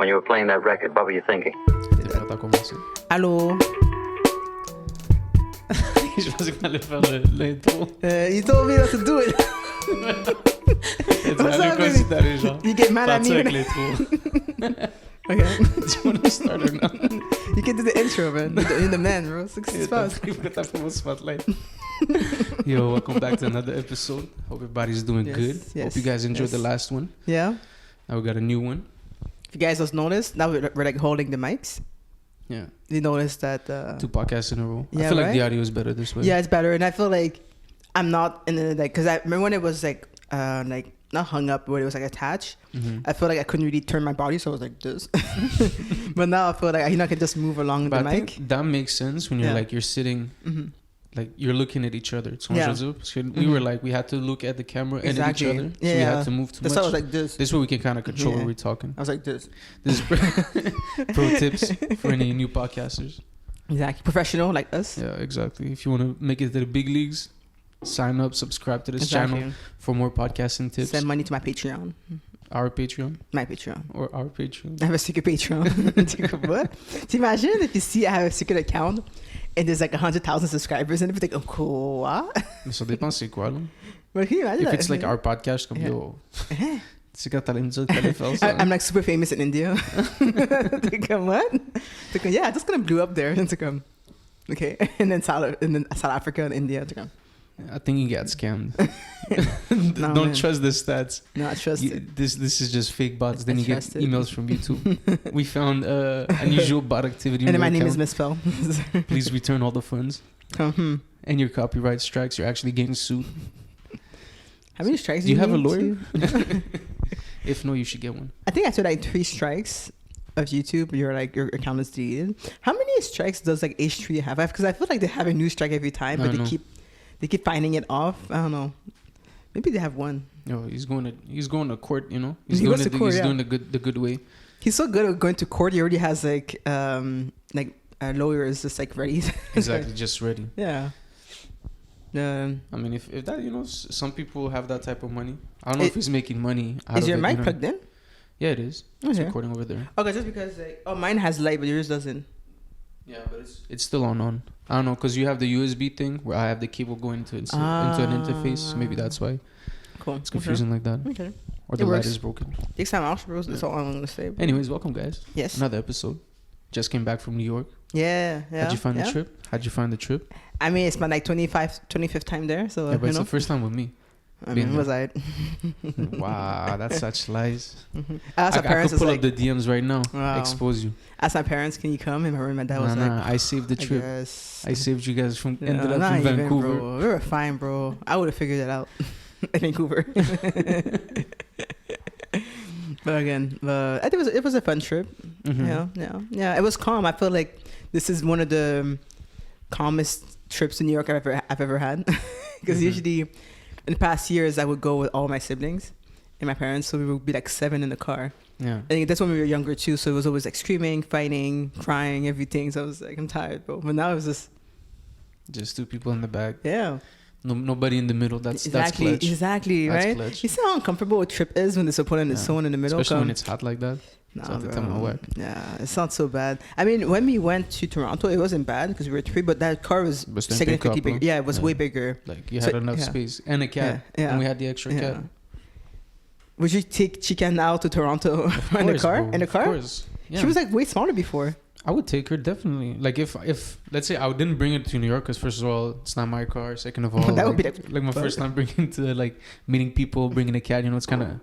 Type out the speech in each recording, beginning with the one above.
when you were playing that record? What were you thinking? Allô? Je pensais qu'on allait faire l'intro. You told me not to do it. You get mad at me. Avec l'intro. Okay. Do you want to start or not? You can do the intro, man. You're the man, bro. Success fast. Spotlight. Yo, welcome back to another episode. Hope everybody's doing good. Yes, Hope you guys enjoyed the last one. Yeah. Now we got a new one. If you guys just noticed, now we're like holding the mics. Yeah. You noticed that... 2 podcasts in a row. Yeah, I feel right? like the audio is better this way. Yeah, it's better. And I feel like I'm not in the... like, because I remember when it was like not hung up, but it was like attached. Mm-hmm. I feel like I couldn't really turn my body, so I was like this. But now I feel like I can just move along But the I mic. think that makes sense when you're sitting... Mm-hmm. Like you're looking at each other. Yeah. We were like, we had to look at the camera and at each other. So we had to move too much. That's why I was like this. This way we can kind of control what we're talking. I was like this. This is pro tips for any new podcasters. Exactly. Professional like us. Yeah, exactly. If you want to make it to the big leagues, sign up, subscribe to this channel for more podcasting tips. Send money to my Patreon. Our Patreon? My Patreon. Or our Patreon. I have a secret Patreon. What? T'imagines if you see I have a secret account and there's like 100,000 subscribers and everything, like, oh, what? Mais ça dépend c'est quoi, là. But can you imagine If that? it's like our podcast, comme yo. C'est quand t'allais me dire que t'allais faire ça. I'm like super famous in India. Comme, what? Like, yeah, I just gonna blew up there. And it's like, okay. And then South Africa and India. It's like, I think you got scammed. No, Don't man. trust the stats. No, I trust it. This is just fake bots. Then I you get trust it. emails from YouTube. We found unusual bot activity. And then in my your name is account. misspelled. Please return all the funds. And your copyright strikes. You're actually getting sued. How many strikes Do you have a need lawyer? to- If no, you should get one. I think after like 3 strikes of YouTube, your account is deleted. How many strikes does like H3 have? Because I feel like they have a new strike every time, but they keep finding it off. I don't know. Maybe they have one. No, he's going to court. You know, He goes to court, he's yeah. doing the good way. He's so good at going to court. He already has like a lawyer is just like ready. Exactly, just ready. Yeah. I mean, if that, you know, some people have that type of money. I don't know if he's making money out Is of your it, mic you know? plugged in? Yeah, it is. It's Okay. recording over there. Okay, just because mine has light, but yours doesn't. Yeah, but it's still on. I don't know, because you have the USB thing where I have the cable going into an interface. So maybe that's why Cool. it's confusing like that. Okay. Or the It light works. is broken. Next time I'll bros. That's all I'm gonna say. Anyways, welcome guys. Yes. Another episode. Just came back from New York. Yeah. How'd you find the trip? How'd you find the trip? I mean, it's my like 25th time there, so Yeah, but it's you know. the first time with me. I mean, was I? Wow, that's such lies. I asked my parents. I could pull like, up the DMs right now. Wow. Expose you. Asked my parents, "Can you come?" And my dad was like, I saved the trip. I saved you guys from ended up not in even, Vancouver. Bro. We were fine, bro. I would have figured it out in Vancouver. But again, I think it was a fun trip. Mm-hmm. Yeah. It was calm. I feel like this is one of the calmest trips to New York I've ever had. Because usually, in the past years, I would go with all my siblings and my parents, so we would be like 7 in the car. Yeah. I think that's when we were younger too, so it was always like screaming, fighting, crying, everything. So I was like, I'm tired, bro. But now it was just 2 people in the back. Yeah. Nobody in the middle. That's clutch. Exactly, that's right? Clutch. You see how uncomfortable a trip is when there's someone in someone in the middle? Especially when it's hot like that. Nah, bro. Yeah, it's not so bad. I mean, when we went to Toronto, it wasn't bad because we were 3, but that car was significantly bigger. Yeah, it was way bigger. Like you had enough space and a cat. Yeah. And we had the extra cat. Would you take Chicken out to Toronto in the car? Bro. In the car? Of course. Yeah. She was like way smaller before. I would take her definitely. Like if let's say I didn't bring it to New York because first of all it's not my car. Second of all, that would be like my first time bringing to like meeting people, bringing a cat. You know, it's kind of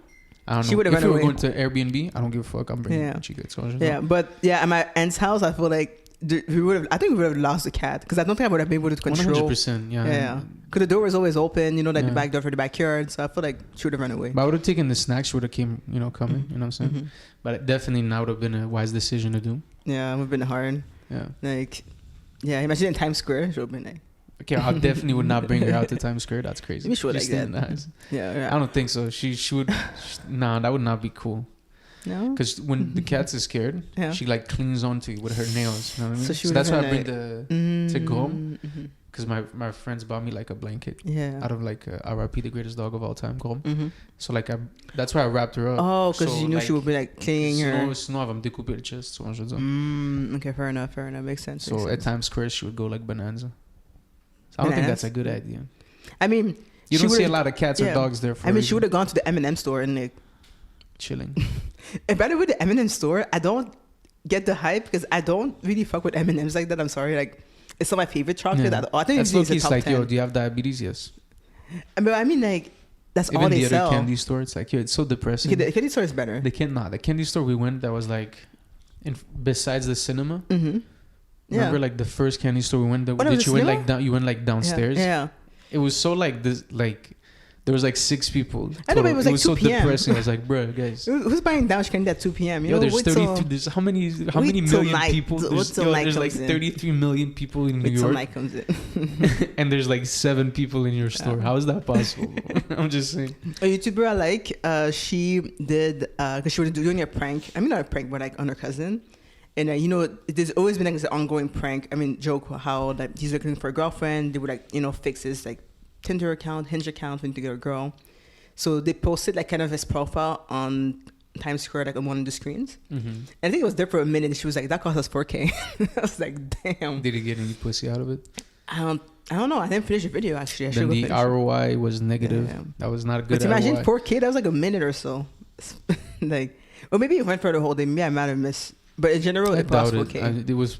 I don't know. She would have if run we were away. going to Airbnb, I don't give a fuck. I'm bringing Chica. Yeah, but at my aunt's house, I feel like we would have. I think we would have lost the cat because I don't think I would have been able to control. 100%. Yeah. Yeah. Because the door was always open. You know, like the back door for the backyard. So I feel like she would have run away. But I would have taken the snacks. She would have coming. You know what I'm saying? Mm-hmm. But it definitely now would have been a wise decision to do. Yeah, it would have been hard. Yeah. Like, imagine in Times Square, she would have been like. Okay, I definitely would not bring her out to Times Square. That's crazy. Maybe she would like that. Yeah. I don't think so. She would. Nah, that would not be cool. No. Because when the cat is scared, she like clings onto you with her nails. You know what I mean? So that's why I bring the to go home. because my friends bought me like a blanket. Yeah. Out of like RIP, the greatest dog of all time, Grom. Mm-hmm. So like that's why I wrapped her up. Oh, because so, you knew like, she would be like clinging her. Sinon, elle va me découper le chest. So, je veux dire. Okay, fair enough. Makes sense. So at Times Square, she would go like bananas. So I don't think that's a good idea. I mean, you don't see a lot of cats or dogs there. For she would have gone to the M&M store and like chilling. And by the way, the M&M store, I don't get the hype because I don't really fuck with M&Ms like that. I'm sorry, like it's not my favorite chocolate. Yeah. I think it's like, 10. Yo, do you have diabetes? Yes. I mean, like that's even all they the sell. Other candy store, it's like, yo, it's so depressing. Okay, the candy store is better. The candy store we went that was like, besides the cinema. Mm-hmm. Remember, like the first candy store we went. You went like downstairs. Yeah. It was so like this, like there was like 6 people. I know, but it was like 2 so p.m. depressing. I was like, bro, guys. Who's buying Down candy at 2 p.m.? Yo, there's 33. There's how many million people? There's like 33 million people in New York. Night comes in. And there's like 7 people in your store. How is that possible? I'm just saying. A YouTuber I like, she did because she was doing a prank. I mean, not a prank, but like on her cousin. And there's always been like this ongoing prank. I mean, joke how like he's looking for a girlfriend. They would like fix his like Tinder account, Hinge account when to get a girl. So they posted like kind of his profile on Times Square, like on one of the screens. Mm-hmm. And I think it was there for a minute. And she was like, "That cost us $4,000." I was like, "Damn." Did he get any pussy out of it? I don't know. I didn't finish the video actually. Then the ROI was negative. Yeah. That was not a good. But imagine $4,000. That was like a minute or so. Like, or maybe it went for the whole day. Maybe I might have missed. But in general, it cost $4,000. It was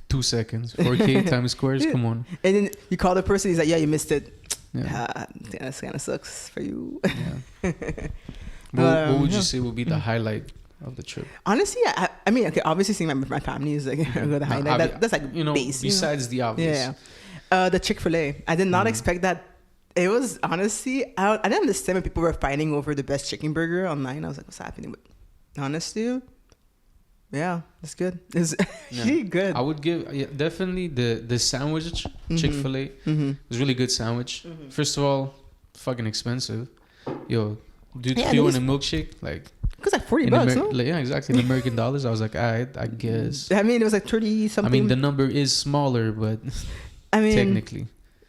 2 seconds. 4K Times Squares. Come on. And then you call the person. He's like, "Yeah, you missed it." Yeah. That kind of sucks for you. Yeah. What would you say would be the highlight of the trip? Honestly, I mean, okay, obviously seeing my family is like the highlight. That's like base. Besides the obvious. Yeah. The Chick-fil-A. I did not expect that. It was honestly, I didn't understand when people were fighting over the best chicken burger online. I was like, what's happening? But honestly, yeah, it's good. It's actually good. I would give definitely the sandwich, Chick-fil-A. Mm-hmm. It was a really good sandwich. Mm-hmm. First of all, fucking expensive. Yo, dude, trio and a milkshake, like. Because like $40, no? Yeah, exactly. In American dollars, I was like, I guess. I mean, it was like 30 something. I mean, the number is smaller, but I mean, technically.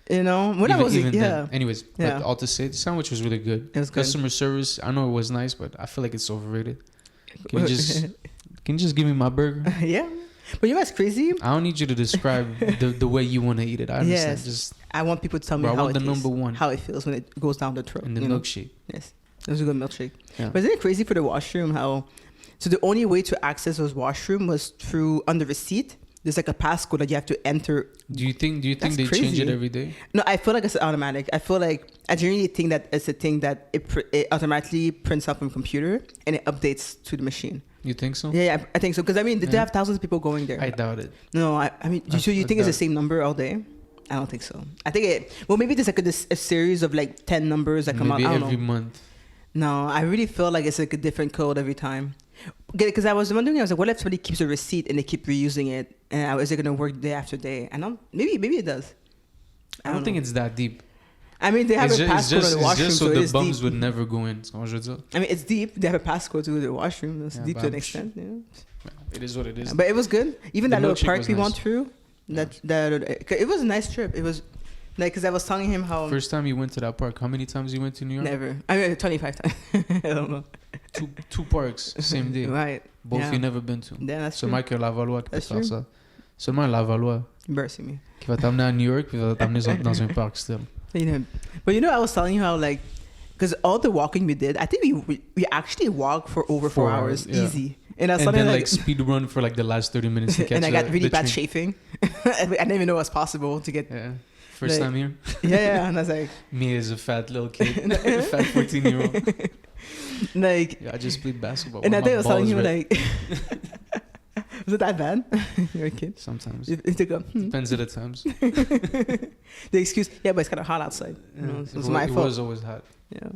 When I was then. Anyways, but all to say, the sandwich was really good. It was Customer service, I know it was nice, but I feel like it's overrated. Can you just give me my burger? Yeah. But you know what's crazy? I don't need you to describe the way you want to eat it. I understand. Yes. I want people to tell me how it tastes, how it feels when it goes down the throat. And the milkshake. Yes. It was a good milkshake. Yeah. But isn't it crazy for the washroom how... So the only way to access those washroom was through under the seat. There's like a passcode that you have to enter. Do you think they crazy. change it every day? No, I feel like it's automatic. I genuinely think that it's a thing that it automatically prints up from computer and it updates to the machine. You think so? Yeah, I think so. Because I mean, they have thousands of people going there. I doubt it. No, I mean, so you think it's the same number all day? I don't think so. I think maybe there's like a series of like 10 numbers that come out. Maybe every month. No, I really feel like it's like a different code every time. Because I was wondering, I was like, what if somebody keeps a receipt and they keep reusing it? And is it going to work day after day? Maybe it does. I don't think it's that deep. I mean, they have a passcode to the washroom, it's just so the bums would never go in. I mean, it's deep. They have a passcode to the washroom. That's deep to an extent. It is what it is. But it was good. Even that little park we went through, it was a nice trip. It was like, because I was telling him how... First time you went to that park, how many times you went to New York? Never. I mean, 25 times. I don't know. Two parks, same day. Right. Both you never been to. Yeah, that's true. Seulement que Lavallois qui peut faire ça. Seulement Lavallois. Embarrassing me. Qui va t'amener à New York, puis va t'amener dans un parc still. But I was telling you how like, because all the walking we did, I think we actually walked for over 4 hours, easy. And then like speed run for like the last 30 minutes to catch. And I got really bad chafing. I didn't even know it was possible to get. Yeah. First time here. Yeah, and I was like, me as a fat little kid, a fat 14-year-old. Like, I just played basketball. And I think I was telling you like, was it that bad? You're a kid. Sometimes. Depends at the times. The excuse, but it's kind of hot outside. It was my fault. It was always hot. Yeah,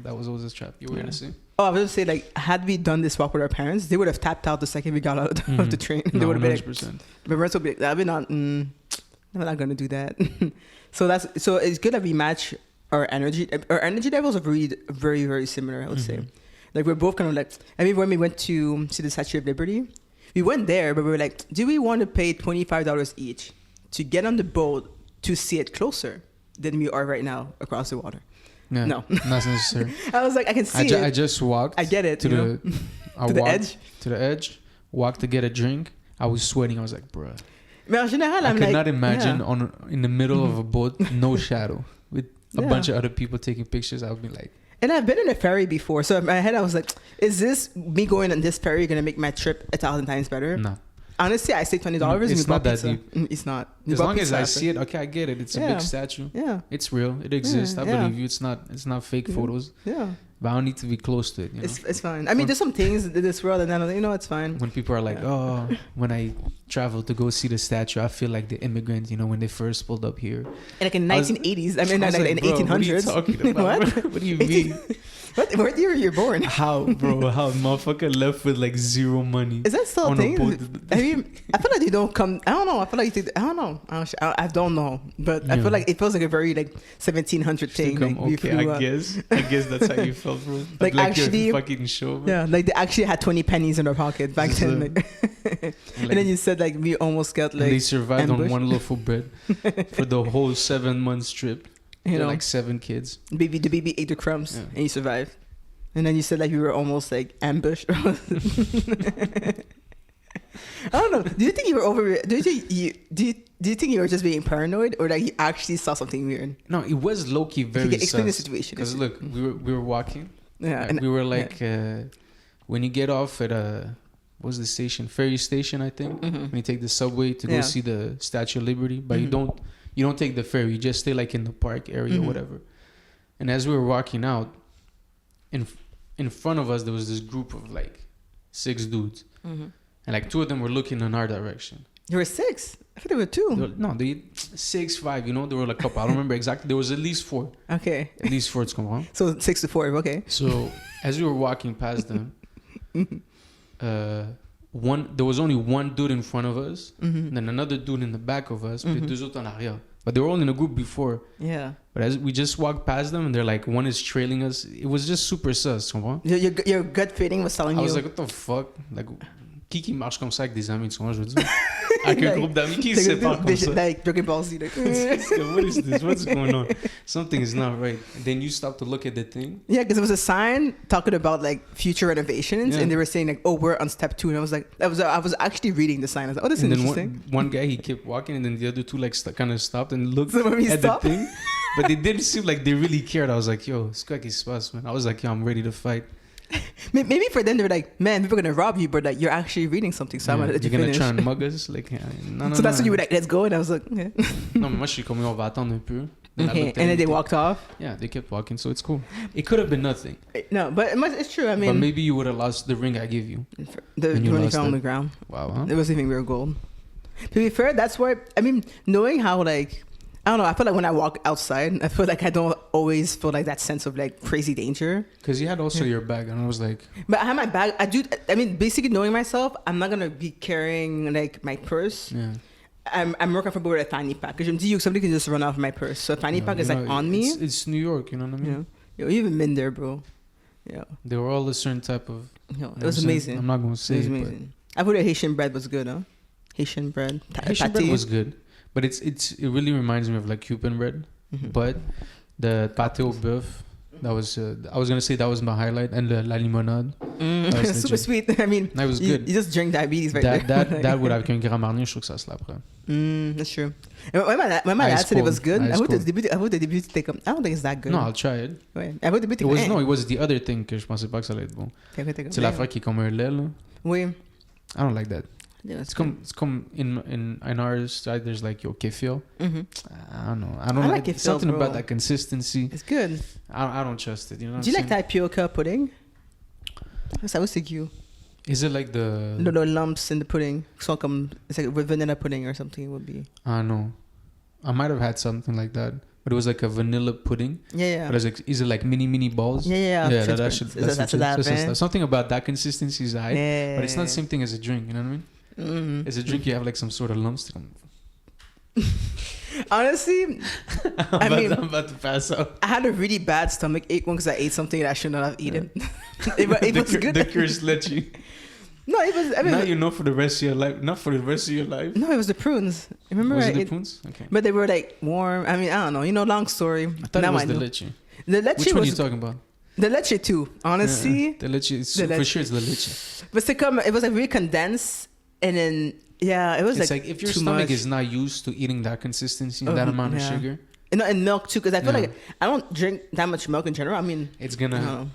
that was always a trap. You were gonna say? Oh, I was gonna say like, had we done this walk with our parents, they would have tapped out the second we got out of the train. They would have been like, my parents would be like, we're not gonna do that. So it's good that we match our energy. Our energy levels are really very, very similar, I would say. Like, we're both kind of like, I mean, when we went to see the Statue of Liberty, we went there, but we were like, do we want to pay $25 each to get on the boat to see it closer than we are right now across the water. Yeah, No. not necessary. I was like, I can see it. I just walked. I get it. To the to the edge. To the edge. Walked to get a drink. I was sweating. I was like, bruh. Mais en général, I I'm could like, not imagine in the middle of a boat, no shadow, with a bunch of other people taking pictures. I would be like. And I've been in a ferry before, so in my head I was like, is this me going on this ferry gonna make my trip 1,000 times better? No. Honestly, I saved $20 and it's we bought not that pizza. deep. It's not. As long as I see it, okay, I get it. It's a big statue. Yeah. It's real. It exists. I Yeah. believe you. It's not fake photos. Yeah. But I don't need to be close to it. You know? It's fine. I mean, there's some things in this world, and then I'm like, it's fine. When people are like, oh, when I travel to go see the statue, I feel like the immigrant, when they first pulled up here. And like in 1980s, in like, 1800s. What are you talking about? What do you mean? What year you're born? How, bro? How motherfucker left with like zero money? Is that still a thing? I mean, I feel like they don't come. I don't know. I feel like I don't know. I don't know. But I feel like it feels like a very like 1700 thing. Like, I guess that's how you felt, bro. Like actually, fucking show, bro. Yeah, like they actually had 20 pennies in their pocket back then. Like, and then you said like we almost got like. And they survived ambushed. on one loaf of bread for the whole 7 months trip. You know, like 7 kids. The baby ate the crumbs and he survived. And then you said like you were almost like ambushed. I don't know. Do you think you were over? Do you think you were just being paranoid, or like you actually saw something weird? No, it was low key very. Explain the situation. Because look, we were walking. Yeah, and we were like, when you get off at what's the station? Ferry station, I think. Mm-hmm. When you take the subway to go see the Statue of Liberty, but you don't take the ferry. You just stay like in the park area or whatever. And as we were walking out, in front of us there was this group of like 6 dudes, and like 2 of them were looking in our direction. There were 6. I thought there were 2. They 6, 5. There were like a couple. I don't remember exactly. There was at least 4. Okay. At least 4. It's come on. So 6 to 4. Okay. So as we were walking past them, there was only one dude in front of us, and then another dude in the back of us, puis 2 autres en arrière. But they were all in a group before. Yeah. But as we just walked past them, and they're like, one is trailing us. It was just super sus, comprends? Your gut feeling was telling you. I was like, what the fuck? Like, qui marche comme ça avec des amis, tu vois, je veux dire? Avec un groupe d'amis qui se sépare comme ça. Like, Dragon Ball Z. Like, what is this? What's going on? Something is not right. And then you stop to look at the thing. Yeah, because it was a sign talking about like future renovations, and they were saying like, "Oh, we're on step 2," and I was like, I was actually reading the sign. I was like, "Oh, this is interesting." One guy, he kept walking, and then the other 2 like kind of stopped and looked at the thing, but they didn't seem like they really cared. I was like, "Yo, c'est quoi qui se passe, man?" I was like, "Yo, I'm ready to fight." Maybe for them they were like, "Man, people are gonna rob you," but like you're actually reading something, so I'm gonna let you finish. You're gonna try and mug us, like, no. So that's when you were like, "Let's go," and I was like, "Okay." Non, mais moi je suis comme on va attendre un peu. Okay, and then they walked off. Yeah, they kept walking, so it's cool. It could have been nothing. No, but it's true. I mean, but maybe you would have lost the ring I gave you. The one you found on the ground. Wow, huh? It wasn't even real gold. To be fair, that's why. I mean, knowing how like. I don't know. I feel like when I walk outside, I feel like I don't always feel like that sense of like crazy danger. Because you had also your bag, and I was like. But I had my bag. I mean, basically knowing myself, I'm not gonna be carrying like my purse. Yeah. I'm more comfortable with a fanny pack. Because somebody can just run off my purse. So a fanny pack is like on me. It's New York, you know what I mean? Yeah. You haven't been there, bro. Yeah. They were all a certain type of. It was amazing. I'm not gonna say. It was amazing. I thought the Haitian bread was good, huh? Haitian bread. Haitian bread was good. But it really reminds me of like Cuban bread, but the pâté au bœuf, that was I was gonna say that was my highlight, and the la limonade. Super sweet. I mean, that was good. You just drink diabetes right there. That would have un grand marnier, je trouve que ça se l'après. That's true. When my dad said it was good, I would the début take I don't think it's that good. No, I'll try it. Ouais. I would the début it was the other thing que je pensais pas que ça allait être bon. C'est l'affaire qui est comme un lait là. Oui. I don't like that. Yeah, it's come in our side. There's like kefir. I don't know. I like kefir, something bro. about that consistency. It's good. I don't trust it. You know. Do you like tapioca pudding? Ça aussi cute. Is it like the lumps in the pudding? It's like with vanilla pudding or something. It would be. I know. I might have had something like that, but it was like a vanilla pudding. Yeah. But is it like mini balls? Yeah. That's something about that consistency is high, but it's not the same thing as a drink. You know what I mean? Mm-hmm. As a drink, you have like some sort of lumps. Honestly, I'm about to pass out. I had a really bad stomach ache once because I ate something that I should not have eaten. It was good. The curse let you. No, it was. I mean, now you know for the rest of your life. Not for the rest of your life. No, it was the prunes. Remember? Was it the prunes? Okay. But they were like warm. I mean, I don't know. Long story. I thought it was the leche. The leche. Which one are you talking about? The leche too. Honestly, the leche. For sure, it's the leche. But it was like really condensed, and then it was it's like if your stomach is not used to eating that consistency, that amount of sugar. And milk too, because I feel like I don't drink that much milk in general. I mean, it's gonna.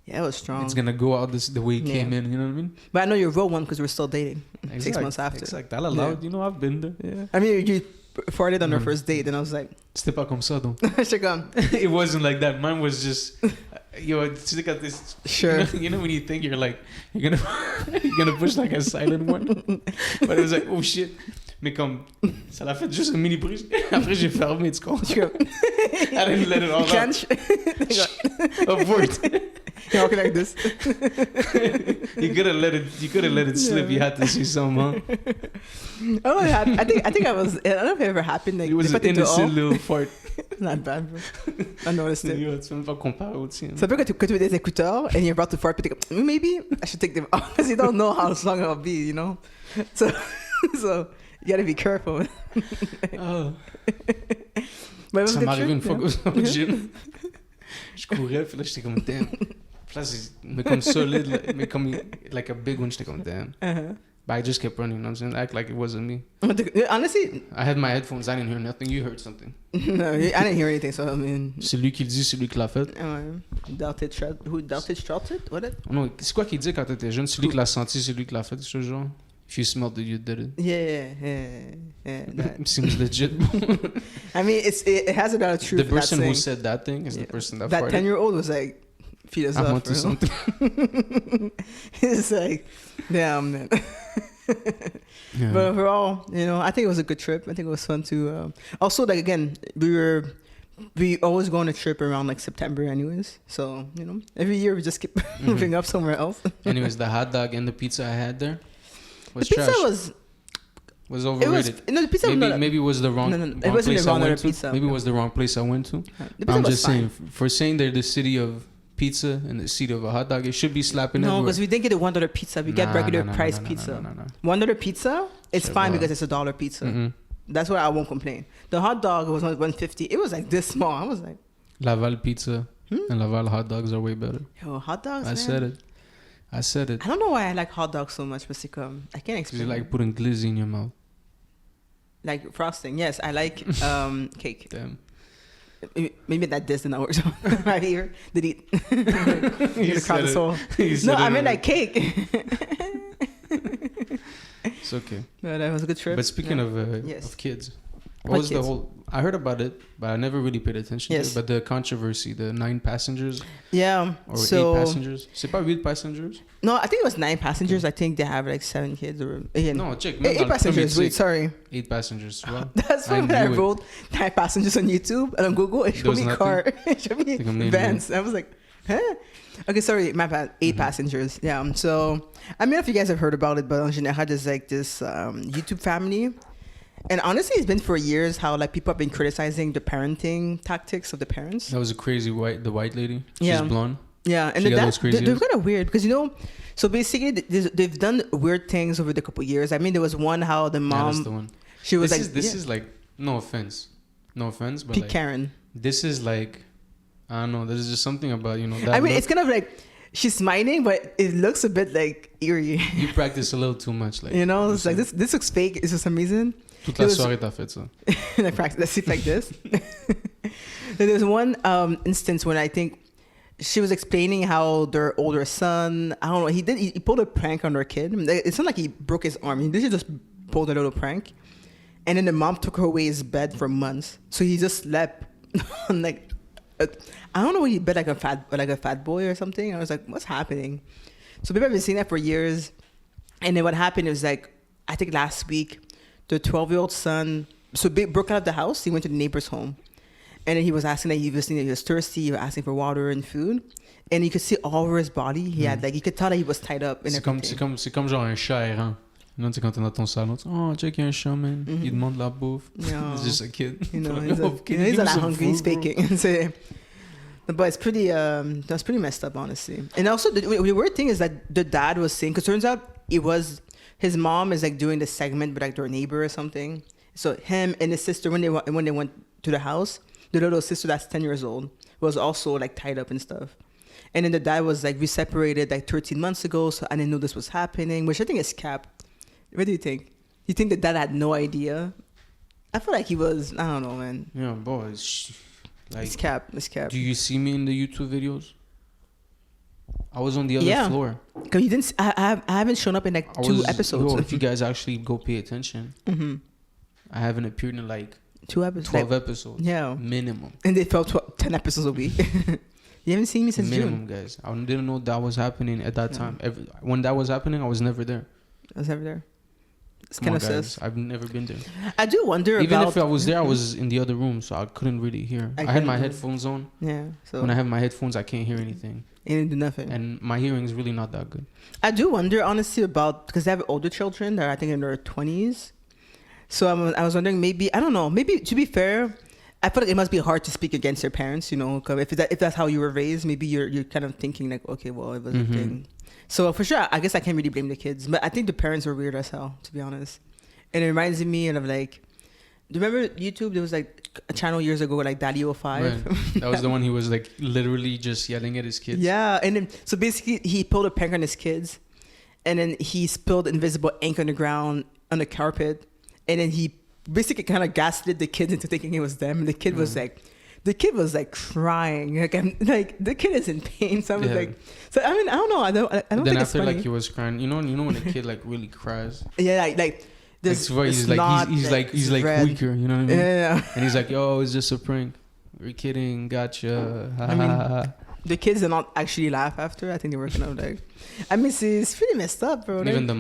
Yeah, it was strong. It's gonna go out the way it came in. You know what I mean? But I know you wrote one because we're still dating. Exactly. 6 months after. Exactly. I'll allow it. I've been there. Yeah. I mean, you farted on our first date, and I was like, "C'était pas comme ça, donc." It wasn't like that. Mine was just, look at this. Sure. You know when you think you're gonna push like a silent one, but it was like, oh shit. Mais comme ça l'a fait juste un mini bruit. Après j'ai fermé, tu comprends? I didn't let it all out. Avoid. You're walking like this. You could have let it slip. You had to see some, huh? I think I was. I don't know if it ever happened. Like, it was an innocent little fart. Not bad, bro. I noticed it. Tu peux pas comparer aussi. Ça peut que tu mets des écouteurs and you're about to fart, but maybe I should take them off because you don't know how long I'll be, So you gotta be careful. Ça m'est arrivé une fois au gym. Je courais, puis là j'étais comme damn. Puis là mais comme solide, mais comme like a big one, j'étais comme damn. But I just kept running, you know what I'm saying? Act like it wasn't me. Honestly, I had my headphones, I didn't hear nothing. You heard something. No, I didn't hear anything, so I mean... C'est lui qui le dit, c'est lui qui l'a fait. Who doubted shouted? What it? Non, c'est quoi qu'il dit quand t'étais jeune? Celui qui l'a senti, c'est lui qui l'a fait, ce genre? If you smelled it, you did it. Yeah. That. Seems legit. I mean, it has a lot of truth. The person who said that thing is the person that farted. That 10-year-old was like, feed us up. To something. It's like, damn, man. Yeah. But overall, I think it was a good trip. I think it was fun to. Also, like again, we always go on a trip around like September, anyways. So every year we just keep moving up somewhere else. Anyways, the hot dog and the pizza I had there was the trash. Pizza was overrated. The pizza maybe it was the wrong. No, it wasn't the wrong pizza. Maybe it was the wrong place I went to. I'm just saying, for saying they're the city of pizza and the city of a hot dog, it should be slapping everywhere. No, because we didn't get the $1 pizza. We get regular price pizza. $1 pizza, it's fine because it's $1 pizza. Mm-hmm. That's why I won't complain. The hot dog was $1.50. It was like this small. I was like, Laval pizza and Laval hot dogs are way better. Yo, hot dogs. I said it. I don't know why I like hot dogs so much, but I can't explain. You like putting glizzy in your mouth. Like frosting. Yes, I like cake. Damn. Maybe that did not work right here. Did he? The crowd is so. No, I mean like cake. It's okay. But that was a good trip. But speaking of kids, what was the whole? I heard about it, but I never really paid attention to it. But the controversy, the 9 passengers. Yeah. Or 8 passengers. C'est pas 8 passengers? No, I think it was 9 passengers. I think they have like 7 kids or no, check. 8 passengers. Wait, sorry. 8 passengers. Well, that's why when I wrote 9 passengers on YouTube and on Google, it showed me car. It showed me vans. I was like, huh? Okay, sorry, my bad. 8 passengers. Yeah. So I don't know if you guys have heard about it, but en général, there's like this YouTube family. And honestly, it's been for years how like people have been criticizing the parenting tactics of the parents. That was a crazy the white lady. She's blonde. Yeah, and they're kind of weird because so basically they've done weird things over the couple years. I mean, there was one how the mom. Yeah, that's the one. She was this is like no offense, but Pete like Karen. This is like I don't know. There's just something about that I mean, it's kind of like she's smiling, but it looks a bit like eerie. You practice a little too much, like it's like this looks fake. Is for some reason. Toute la soirée t'as fait ça. And I practiced it like this. There was one instance when I think she was explaining how their older son, I don't know, he pulled a prank on their kid. It's not like he broke his arm. He literally just pulled a little prank. And then the mom took her away his bed for months. So he just slept on like, I don't know, he bed like a fat boy or something. I was like, what's happening? So people have been seeing that for years. And then what happened was like, I think last week, the 12-year-old son, so broke out of the house. He went to the neighbor's home. And then he was asking that he was thirsty. He was asking for water and food. And you could see all over his body. He had like, you could tell that he was tied up. C'est comme genre un chat errant. Tu sais, quand t'es dans ton salon, tu dis, oh, check, il y a un chat, man. Il demande la bouffe. No. It's just a kid. He's a lot hungry. He's faking. So, but it's pretty, that's pretty messed up, honestly. And also, the weird thing is that the dad was saying, because turns out, his mom is like doing the segment with like their neighbor or something. So him and his sister, when they went to the house, the little sister that's 10 years old was also like tied up and stuff. And then the dad was like, we separated like 13 months ago, so I didn't know this was happening, which I think is cap. What do you think? You think the dad had no idea? I feel like he was, I don't know, man. Yeah, boys. Like, It's cap. do you see me in the YouTube videos? I was on the other floor. Because you didn't. I haven't shown up in like two episodes. If you guys actually go pay attention, I haven't appeared in like 2 episodes. 12 episodes. Yeah. Minimum. And they felt 10 episodes a week. You haven't seen me since Minimum, June. guys. I didn't know that was happening at that time. When that was happening, I was never there. I was never there. It's Come kind on, of guys. sus. I've never been there. I do wonder Even about... if I was there, I was in the other room, so I couldn't really hear. I had my headphones on. Yeah. So when I have my headphones, I can't hear anything. You didn't do nothing. And my hearing is really not that good. I do wonder, honestly, about... Because they have older children that are, I think, in their 20s. So I was wondering, maybe... I don't know. Maybe, to be fair... I feel like it must be hard to speak against your parents, you know, cause if that's how you were raised, maybe you're kind of thinking like, okay, well, it was a thing. So for sure, I guess I can't really blame the kids, but I think the parents were weird as hell, to be honest. And it reminds me of like, do you remember YouTube? There was like a channel years ago, like Daddy 05. Right. That was the one he was like literally just yelling at his kids. Yeah, and then so basically he pulled a prank on his kids, and then he spilled invisible ink on the ground on the carpet, and then he basically kind of gaslit the kids into thinking it was them. And the kid was like crying. Like the kid is in pain. So I was like, so I mean, I don't know. I don't then think after it's funny. like he was crying, you know when a kid like really cries. Yeah, like this. He's like weaker. You know what I mean? Yeah. And he's like, yo, it's just a prank. We're kidding. Gotcha. I mean, the kids did not actually laugh after. I think they were kind of like, I mean, it's pretty messed up, bro. Even the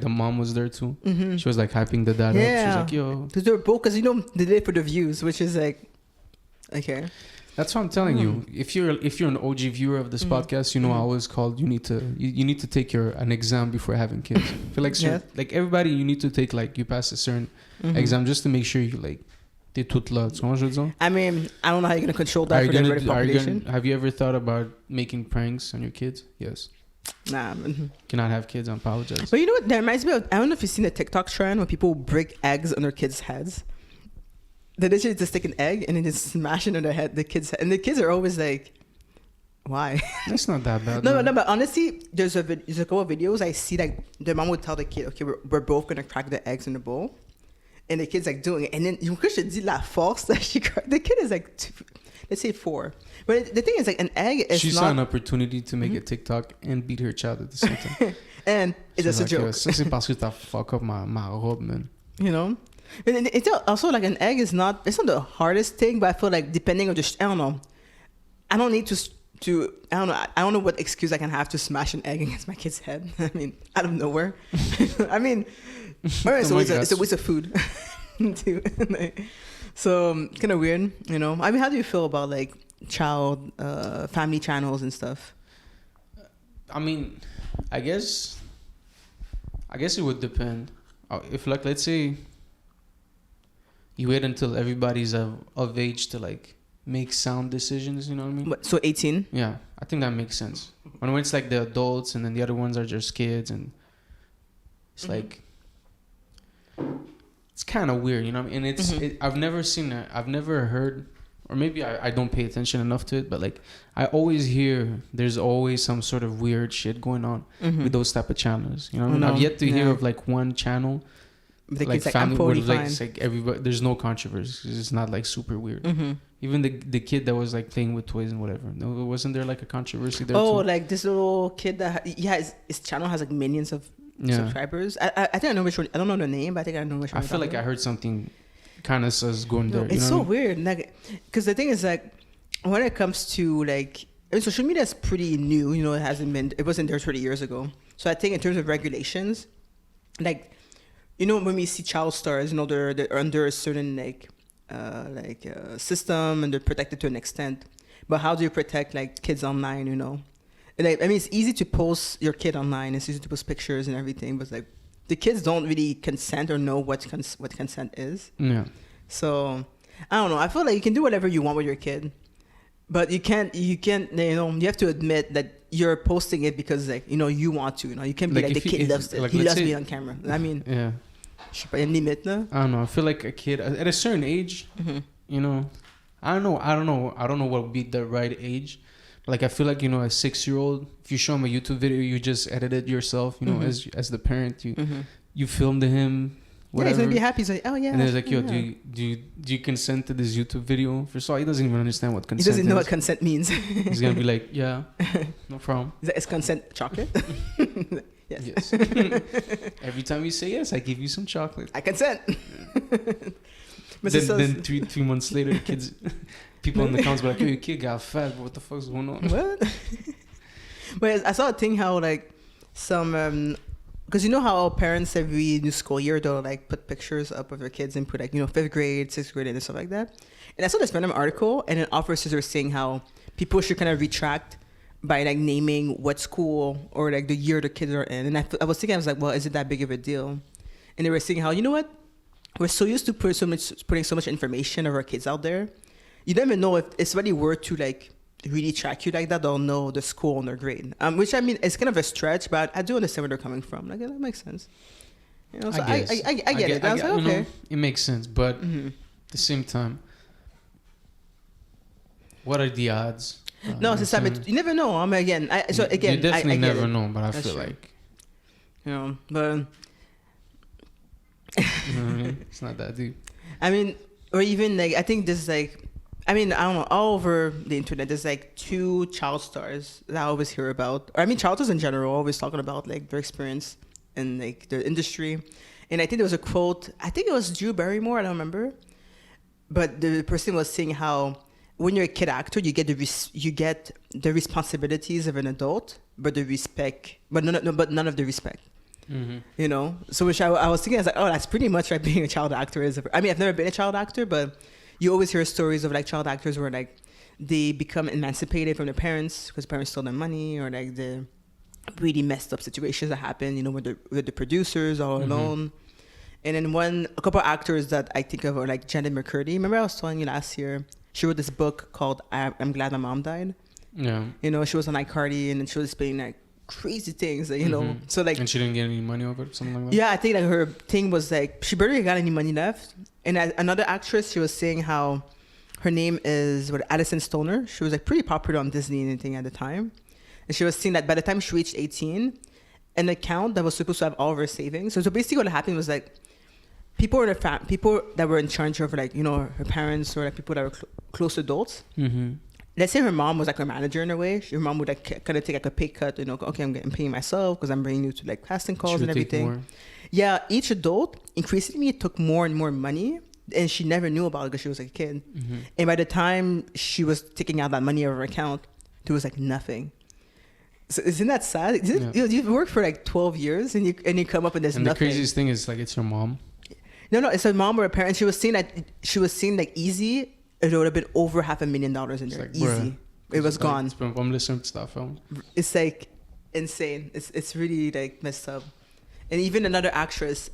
mom was there too. She was like hyping the dad up. She was like, yo. Because they were both, because you know, they did it for the views, which is like, okay. That's what I'm telling you. If you're an OG viewer of this podcast, you know I always called you need to take an exam before having kids. I feel like like everybody, you need to take like you pass a certain exam just to make sure you like t'es toute là. Tu vois ce que je veux dire? I mean, I don't know how you're gonna control that for the British population. Have you ever thought about making pranks on your kids? Yes. Nah. Cannot have kids. I apologize. But you know what? That reminds me of, I don't know if you've seen the TikTok trend where people break eggs on their kids' heads. They literally just take an egg and then just smash it on their head, the kids' head. And the kids are always like, why? That's not that bad. No, but honestly, there's a couple of videos I see like the mom would tell the kid, okay, we're both gonna crack the eggs in the bowl. And the kid's like doing it. And then, you dis la force that the kid is like, let's say 4. But the thing is, like, an egg is she saw an opportunity to make a TikTok and beat her child at the same time. And it's just a joke. Ça, c'est parce que t'as fuck up ma robe, man. You know? And it's also like an egg it's not the hardest thing, but I feel like depending on I don't know. I don't need to I don't know. I don't know what excuse I can have to smash an egg against my kid's head. I mean, out of nowhere. I mean, all right, so it's a waste of food. Too. So kind of weird, you know. I mean, how do you feel about like child family channels and stuff? I mean, I guess it would depend. If like let's say you wait until everybody's of age to like make sound decisions, you know what I mean? What, so 18? Yeah, I think that makes sense. When it's like the adults and then the other ones are just kids, and it's like it's kind of weird, you know what I mean? And it's I've never seen it. I've never heard, or maybe I don't pay attention enough to it, but like I always hear there's always some sort of weird shit going on with those type of channels. You know what I mean? I've yet to hear of like one channel like family where like it's like everybody, there's no controversy. It's not like super weird. Even the kid that was like playing with toys and whatever. No, wasn't there like a controversy there too? Like this little kid that his channel has like millions of subscribers. I think I know which one. I don't know the name, but I think I know which one. I feel like I heard something kind of says going there. It's so weird, like, because the thing is like when it comes to like, I mean, social media is pretty new. You know, it wasn't there 30 years ago. So I think in terms of regulations, like, you know, when we see child stars, you know, they're under a certain system and they're protected to an extent. But how do you protect like kids online? You know, and I mean, it's easy to post your kid online. It's easy to post pictures and everything, but like the kids don't really consent or know what consent is. Yeah. So I don't know. I feel like you can do whatever you want with your kid, But you can't, you have to admit that you're posting it because, like, you want to, you can't be like the kid loves it. Like, He loves being on camera. I mean, yeah. je sais pas, il y a une limite, là. I don't know. I feel like a kid at a certain age, I don't know what would be the right age. Like, I feel like, a 6-year-old, if you show him a YouTube video, you just edit it yourself, as the parent, you filmed him, whatever. Yeah, he's gonna be happy. He's like, oh yeah. And he's like, yo, yeah. do you consent to this YouTube video? First of all, he doesn't even understand what consent is. He doesn't know what consent means. He's gonna be like, yeah, no problem. Is consent chocolate? Yes. Every time you say yes, I give you some chocolate. I consent. But then 3 months later, the kids, people in the comments were like, yo, your kid got fat. What the fuck's going on? What? But I saw a thing how, like, some because how parents every new school year they'll like put pictures up of their kids and put like 5th grade, 6th grade, and stuff like that. And I saw this random article, and then officers were saying how people should kind of retract by like naming what school or like the year the kids are in. And I was thinking, I was like, well, is it that big of a deal? And they were saying how, we're so used to putting so much information of our kids out there. You don't even know if somebody were to like really track you like that, they'll know the school and their grade. Which, I mean, it's kind of a stretch, but I do understand where they're coming from. Like, that makes sense. So I get it. I was like, okay. It makes sense, but at the same time, what are the odds? No, it's a bit, you never know. I mean, again, you definitely never it. know, but I That's feel true. like, but what I mean? It's not that deep. I mean, or even like, I think there's like, I mean, I don't know, all over the internet, there's like 2 child stars that I always hear about. Or I mean, child stars in general, always talking about like their experience in like their industry. And I think there was a quote, I think it was Drew Barrymore, I don't remember. But the person was saying how when you're a kid actor, you get the responsibilities of an adult, but the respect, but none of the respect. So which I was thinking, I was like, oh, that's pretty much like being a child actor is. I mean, I've never been a child actor, but you always hear stories of like child actors where like they become emancipated from their parents because parents stole their money, or like the really messed up situations that happen, with the producers all alone. And then a couple of actors that I think of are like Janet McCurdy. Remember I was telling you last year, she wrote this book called I'm Glad My Mom Died. Yeah. She was on iCarly and she was explaining like crazy things, so like, and she didn't get any money over it, something like that. Yeah, I think like her thing was like she barely got any money left. And another actress, she was saying how her name is Alison Stoner. She was like pretty popular on Disney and anything at the time, and she was saying that by the time she reached 18, an account that was supposed to have all of her savings. So basically what happened was like people that were in charge of like her parents or like people that were close adults. Let's say her mom was like her manager in a way. Her mom would like kind of take like a pay cut, okay, I'm paying myself because I'm bringing you to like casting calls and everything. Yeah, each adult increasingly took more and more money, and she never knew about it because she was like a kid. And by the time she was taking out that money out of her account, there was like nothing. So isn't that sad? You've worked for like 12 years and you come up with this. And nothing. The craziest thing is like it's your mom. No, it's her mom or a parent. She was seeing like easy. It would have been over $500,000 in there. Like, easy. It was gone. I'm listening to stuff. It's like insane. It's really like messed up. And even another actress,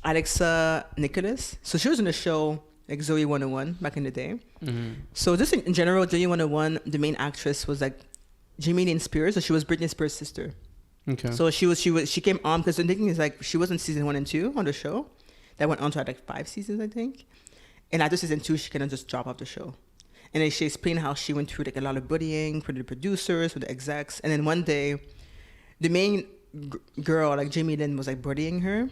Alexa Nicholas. So she was in a show like Zoe 101 back in the day. So just in general, Zoe 101, the main actress was like Jamie Lynn Spears. So she was Britney Spears' sister. Okay. So she came on because the thing is like she was in season 1 and 2 on the show. That went on to like 5 seasons, I think. And after season 2, she kind of just dropped off the show. And then she explained how she went through like a lot of bullying for the producers, for the execs. And then one day, the main girl, like Jamie Lynn, was like bullying her.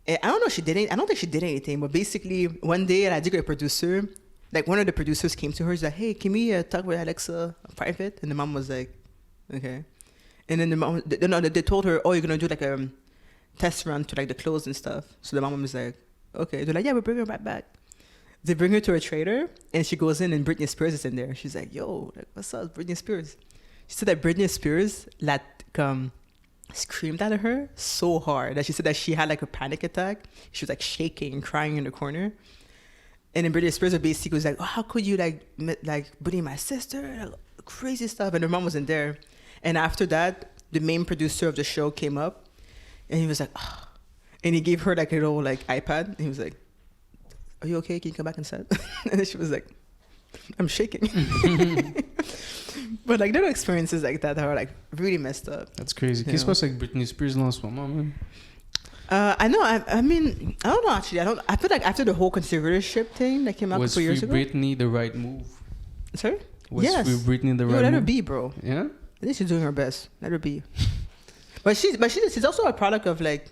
And I don't know if she did it. I don't think she did anything. But basically, one day, I did a producer, like one of the producers came to her. She's like, hey, can we talk with Alexa private? And the mom was like, okay. And then the mom, they told her, oh, you're going to do like a test run to like the clothes and stuff. So the mom was like, okay. They're like, yeah, we'll bring her right back. They bring her to a trailer, and she goes in, and Britney Spears is in there. She's like, yo, like, what's up, Britney Spears? She said that Britney Spears screamed at her so hard that she said that she had like a panic attack. She was like shaking and crying in the corner. And then Britney Spears basically was like, oh, how could you like bully my sister? Like, crazy stuff. And her mom wasn't there. And after that, the main producer of the show came up, and he was like, oh. And he gave her like a little like iPad. And he was like, are you okay? Can you come back and set? And then she was like, I'm shaking. But like little experiences like that are like really messed up. That's crazy. Qu'est-ce qui se passe avec Britney Spears là en ce moment, man? I know. I mean, I don't know actually. I feel like after the whole conservatorship thing that came out a couple years ago. Was Free Britney the right move? Sorry? Was Free Britney the right move? Let her be, bro. Yeah? I think she's doing her best. Let her be. But she's also a product of like,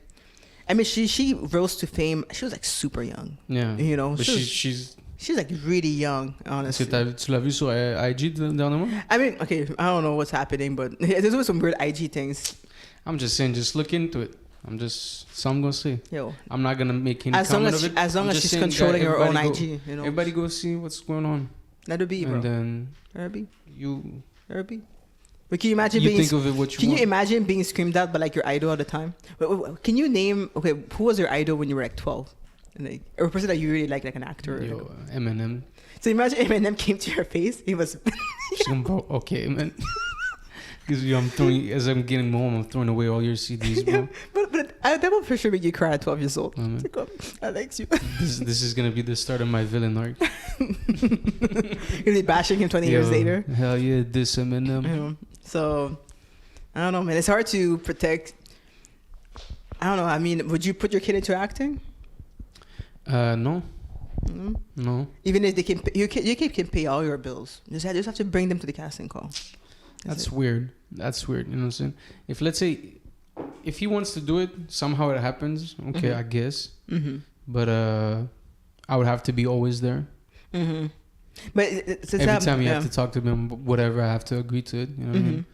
I mean, she rose to fame. She was like super young. Yeah. You know, but she's like really young, honestly. Tu l'as vu sur IG dernièrement? I mean, okay, I don't know what's happening, but there's always some weird IG things. I'm just saying, just look into it. So I'm gonna say. Yo. I'm not gonna make any comment of it. As long as she's controlling her own IG, you know. Everybody go see what's going on. Let her be, bro. And then let her be. Let her be. But can you imagine think of it what you Can want. you imagine being screamed at by like your idol all the time? Can you name who was your idol when you were like 12? And, like, or a person that you really like an actor? Yo, Eminem. So imagine Eminem came to your face. He was. Okay, man. Because I'm getting home, I'm throwing away all your CDs, bro. but that will for sure make you cry at 12 years old. Oh, man. Like, oh, I like you. This is gonna be the start of my villain arc. You'll be bashing him 20 years later. Hell yeah, this Eminem. So, I don't know, man. It's hard to protect. I don't know. I mean, would you put your kid into acting? No. Mm-hmm. No. Even if they can, your kid can pay all your bills. You just have to bring them to the casting call. That's weird. That's weird. You know what I'm saying? If let's say, if he wants to do it, somehow it happens. Okay, I guess. Mm-hmm. But I would have to be always there. Mm-hmm. But every time you have to talk to them, whatever, I have to agree to it. You know what I mean?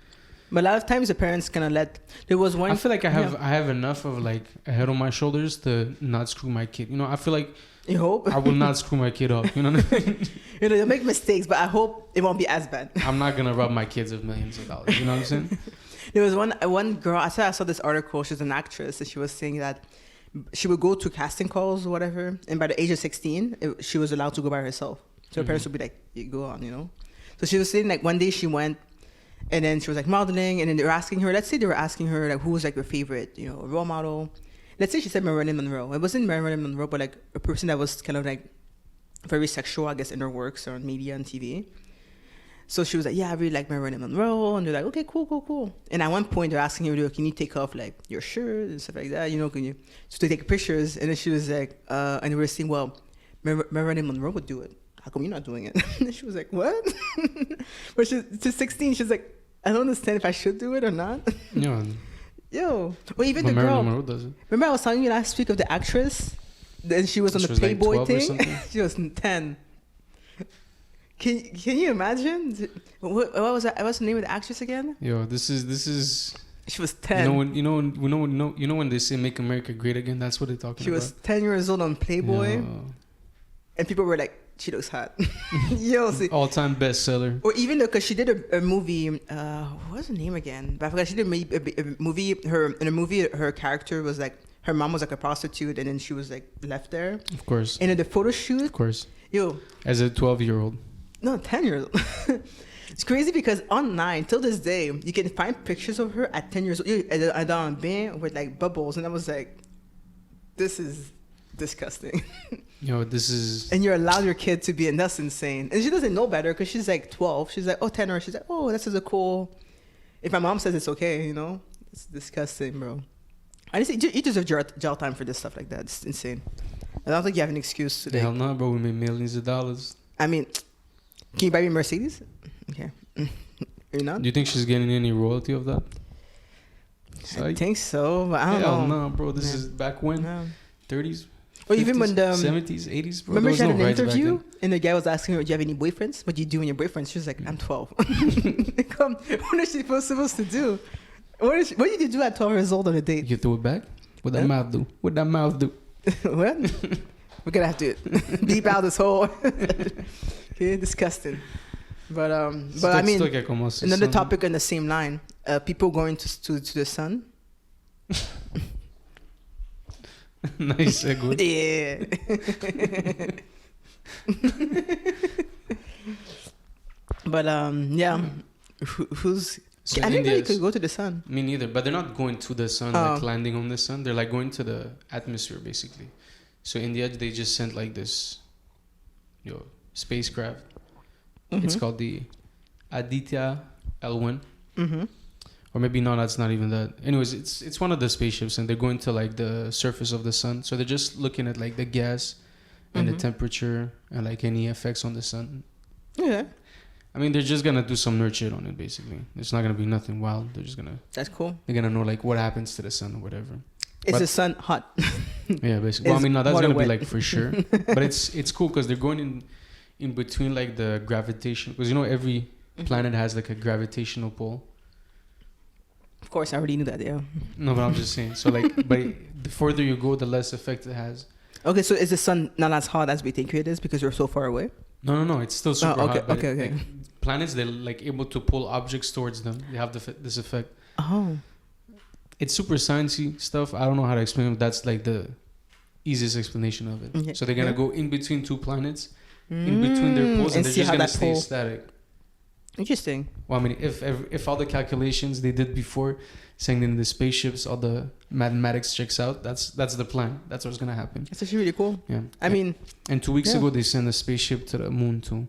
But a lot of times the parents gonna let. There was one. I feel like I have enough of like a head on my shoulders to not screw my kid. You know, I feel like. You hope? I will not screw my kid up. You know what I mean? You know, you'll make mistakes, but I hope it won't be as bad. I'm not gonna rob my kids of millions of dollars. You know what I'm saying? There was one girl. I saw this article. She's an actress, and she was saying that she would go to casting calls or whatever, and by the age of 16, she was allowed to go by herself. So her parents would be like, "You go on," you know. So she was saying like one day she went, and then she was like modeling, and then they were asking her. Let's say they were asking her like, who was like your favorite, you know, role model. Let's say she said Marilyn Monroe. It wasn't Marilyn Monroe, but like a person that was kind of like very sexual, I guess, in her works or on media and TV. So she was like, yeah, I really like Marilyn Monroe. And they're like, okay, cool. And at one point, they're asking her, can you take off like your shirt and stuff like that? You know, can you to take pictures? And then she was like, and we were saying, well, Marilyn Monroe would do it. How come you're not doing it? And she was like, what? But to 16, she's like, I don't understand if I should do it or not. Yeah. Yo, well, even the girl. Monroe does it. Remember, I was telling you last week of the actress, and she was on the Playboy like thing. She was 10. Can you imagine? What was that? What's the name of the actress again? Yo, this is. She was 10. You know when they say "Make America Great Again," that's what they're talking about. She was 10 years old on Playboy, and people were like, "She looks hot." Yo, see, all-time bestseller. Or even because she did a movie. What's the name again? But I forgot. She did a movie. In a movie, her character was like her mom was like a prostitute, and then she was like left there. Of course. And in the photo shoot. Of course. Yo. As a 12-year-old. No, 10 years old. It's crazy because online till this day you can find pictures of her at 10 years old. With like bubbles, and I was like, this is disgusting. Yo, this is. And you're allowed your kid to be, and that's insane. And she doesn't know better because she's like 12. She's like, oh, 10, or she's like, oh, this is a cool. If my mom says it's okay, you know, it's disgusting, bro. I just you deserve jail time for this stuff like that. It's insane. I don't think you have an excuse today. Hell no, bro. We made millions of dollars. I mean, can you buy me a Mercedes? Okay. You're not? Do you think she's getting any royalty of that? I think so, but I don't know. No, bro. This is back when? 30s? Or even when the 70s, 80s, bro. Remember she had an interview and the guy was asking her, do you have any boyfriends? What do you do when your boyfriends? She was like, I'm 12. What is she supposed to do? What did you do at 12 years old on a date? You throw it back? What that mouth do? What that mouth do? What? We're gonna have to beep out this whole okay, disgusting. But I mean, another topic on the same line. People going to the sun. Nice segue. Yeah. But yeah, who's? So I didn't know you could go to the sun. Me neither, but they're not going to the sun, like landing on the sun. They're like going to the atmosphere, basically. So India, they just sent like this, spacecraft It's called the Aditya L1. Mm-hmm. Or maybe no, that's not even that. Anyways, it's one of the spaceships, and they're going to like the surface of the sun. So they're just looking at like the gas and the temperature and like any effects on the sun. Yeah. I mean, they're just gonna do some nerd shit on it, basically. It's not gonna be nothing wild. They're just gonna. That's cool. They're gonna know like what happens to the sun or whatever. Is the sun hot? Yeah, basically. Well, I mean, no, that's gonna be like for sure. But it's cool because they're going in between like the gravitation, because you know every planet has like a gravitational pull. Of course, I already knew that. Yeah. No, but I'm just saying. So like, but the further you go, the less effect it has. Okay, so is the sun not as hot as we think it is because we're so far away? No. It's still super hot. But Okay. Like, planets, they're like able to pull objects towards them. They have this effect. Oh. It's super sciencey stuff. I don't know how to explain it. That's like the easiest explanation of it. Okay. So they're gonna go in between two planets, in between their poles, and they're just gonna stay static. Interesting. Well, I mean, if all the calculations they did before, saying in the spaceships, all the mathematics checks out, that's the plan. That's what's gonna happen. That's actually really cool. Yeah. I mean. And 2 weeks ago, they sent a spaceship to the moon too.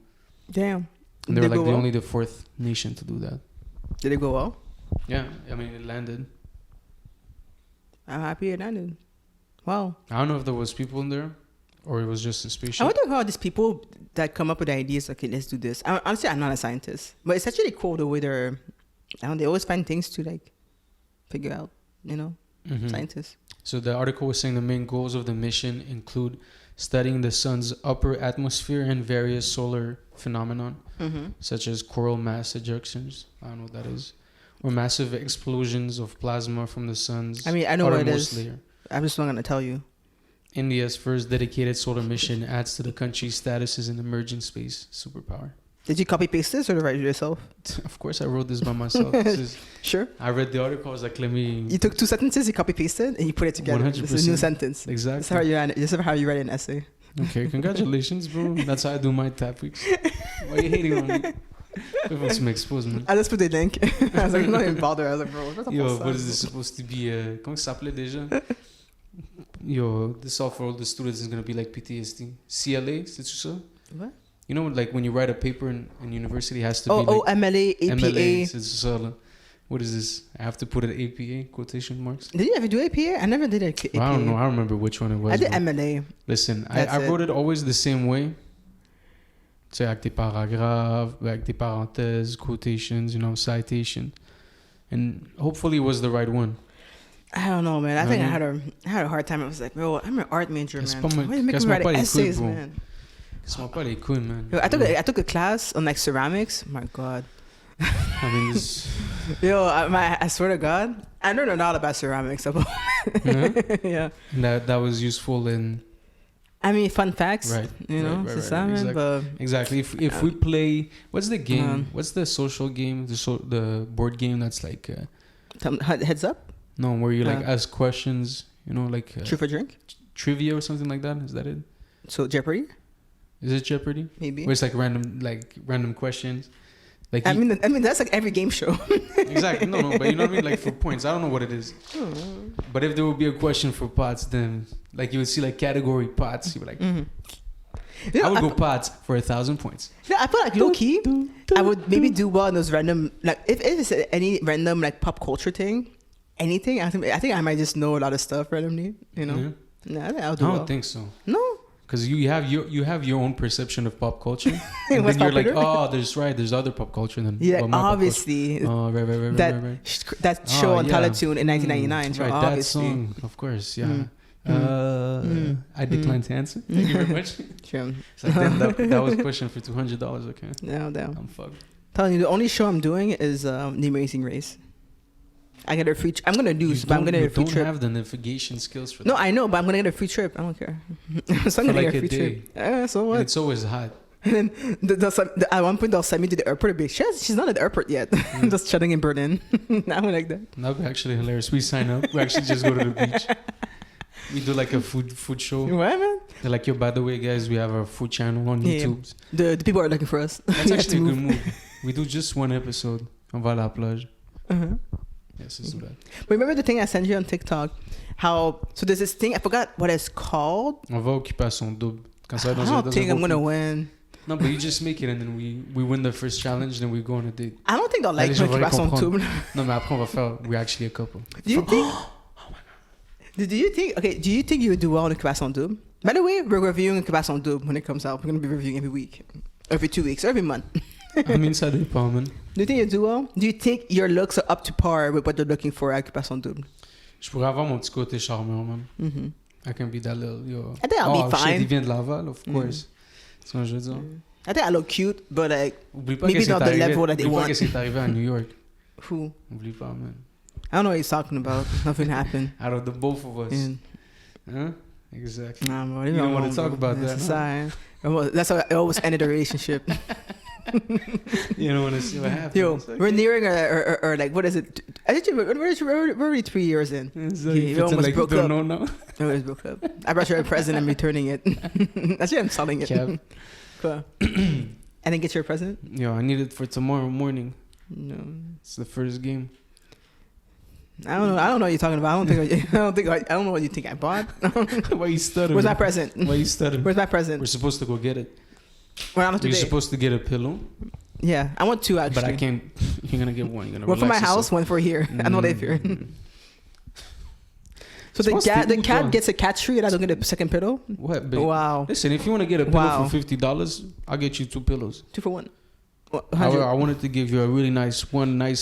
Damn. And they were like only the fourth nation to do that. Did it go well? Yeah, I mean, it landed. I'm happy it landed. Wow. I don't know if there was people in there, or it was just a spaceship. I wonder how these people that come up with ideas, okay, let's do this. Honestly, I'm not a scientist, but it's actually cool the way they always find things to like figure out, you know, scientists. So the article was saying the main goals of the mission include studying the sun's upper atmosphere and various solar phenomenon, such as coronal mass ejections. I don't know what that is. Or massive explosions of plasma from the sun's I know what it outermost is. layer. I'm just not going to tell you. India's first dedicated solar mission adds to the country's status as an emerging space superpower. Did you copy paste this or write it yourself? Of course, I wrote this by myself. Sure. I read the article. I was like, let me. You took 2 sentences, you copy pasted, and you put it together. 100%. It's a new sentence. Exactly. This is how you write an essay. Okay, congratulations, bro. That's how I do my topics. Why are you hating on me? It wants to expose me. I just put the link. I was like, I'm not even bothered. I was like, bro, what's up? Yo, what is this supposed to be? Comment ça s'appelait déjà? Yo, this all for all the students is gonna be like PTSD. CLA, c'est tout ça? What? You know, like when you write a paper in university, it has to be like... MLA, APA. MLA, c'est tout ça, là. What is this? I have to put it APA, quotation marks. Did you ever do APA? I never did APA. Well, I don't know. I don't remember which one it was. I did MLA. Listen, I wrote it always the same way. Tu sais, avec tes paragraphes, avec tes parenthèses, quotations, you know, citation. And hopefully it was the right one. I don't know, man. I think I had a hard time. I was like, bro, I'm an art major, man. Why are you making me write essays, man? Man. I took a class on like ceramics. My God. I mean, this... Yo, I swear to God, I learned a lot about ceramics. Yeah. That was useful in... I mean, fun facts. Right. You know, right. Exactly. But, exactly. If we play... What's the game? What's the social game? The board game that's like... Heads Up? No, where you like ask questions, you know, like... Truth or Drink? Trivia or something like that? Is that it? So Jeopardy? Is it Jeopardy? Maybe. Where it's like random questions. Like I mean that's like every game show. Exactly. No, but you know what I mean? Like for points. I don't know what it is. But if there would be a question for pots, then like you would see like category pots. You would like, I would go pots for 1,000 points. Yeah, I feel like low key, I would maybe do well in those random, like if it's any random like pop culture thing, anything. I think I might just know a lot of stuff randomly. You know? Yeah. No, I think I'll do well. I don't think so. No. Because you have your own perception of pop culture, and then you're like, oh, there's other pop culture than obviously. Oh, right. That show on Teletoon in 1999. Right, obviously. that song, of course, yeah. I decline to answer. Thank you very much. Sure. It's like, that was pushing for $200. Okay. No, damn. I'm fucked. Telling you, the only show I'm doing is The Amazing Race. I get a free. I'm gonna do, but I'm gonna get a free trip. You don't have the navigation skills for that. No, I know, but I'm gonna get a free trip. I don't care. So I'm gonna get a free trip. So what? And it's always hot. And then at one point they'll send me to the airport. Be she's not at the airport yet. Just chatting in Berlin. Now like that. That'd be actually hilarious. We sign up. We actually just go to the beach. We do like a food show. What, man? They're like, yo, by the way, guys, we have our food channel on YouTube. The people are looking for us. That's actually a good move. We do just one episode. On va à la plage. Yes, it's bad. But remember the thing I sent you on TikTok? So there's this thing, I forgot what it's called. On va occupation double. I don't think I'm going to win. No, but you just make it and then we win the first challenge, then we go on a date. I don't think they'll like Les gens vont l'occupation comprendre. double. Non, mais après, on va faire We're actually a couple. Do you think... Do you think you would do well in occupation double? By the way, we're reviewing occupation double when it comes out. We're going to be reviewing every week. Every 2 weeks. Every month. I mean, ça dépend, man. Do you think you do well? Do you think your looks are up to par with what they're looking for at occupation double? Je pourrais avoir mon petit côté charmeur, man. Mm-hmm. I can be that little, yo. I think I'll be fine. Shit, il vient de Laval, of course. C'est ce que je veux dire. I think I look cute, but like... Oublie pas Maybe que c'est not the arrivé. level that they Oublie want. pas que c'est arrivé à New York. Who? Oublie pas, man. I don't know what he's talking about. Nothing happened. Out of the both of us. And, Huh? Exactly. nah, bro, You don't want to talk about that, Sorry. That's how I always ended a relationship. You don't want to see what happens. Yo, Okay. we're nearing or like, what is it? I think we're already 3 years in. It's like, Yeah, if we it's almost like, broke don't up. know now. I always broke up. I brought you a present. I'm returning it. Actually, I'm selling it. Cap. Cool. And then get your present? Yo, I need it for tomorrow morning. No. It's the first game. I don't know what you're talking about. I don't know what you think I bought. Why you stuttering? Where's my present? Why you stuttering? Where's my present? We're supposed to go get it. Well, I'm You're today. supposed to get a pillow, Yeah, I want 2 actually. but I can't. You're gonna get one. You're gonna One for my relax house, yourself. one for here. I know live here. So Supposed to the eat cat one. gets a cat treat and I don't get a second pillow? What, babe? Wow. Listen, if you want to get a pillow Wow. for $50, I'll get you 2 pillows. 2 for 1. However, I wanted to give you a really nice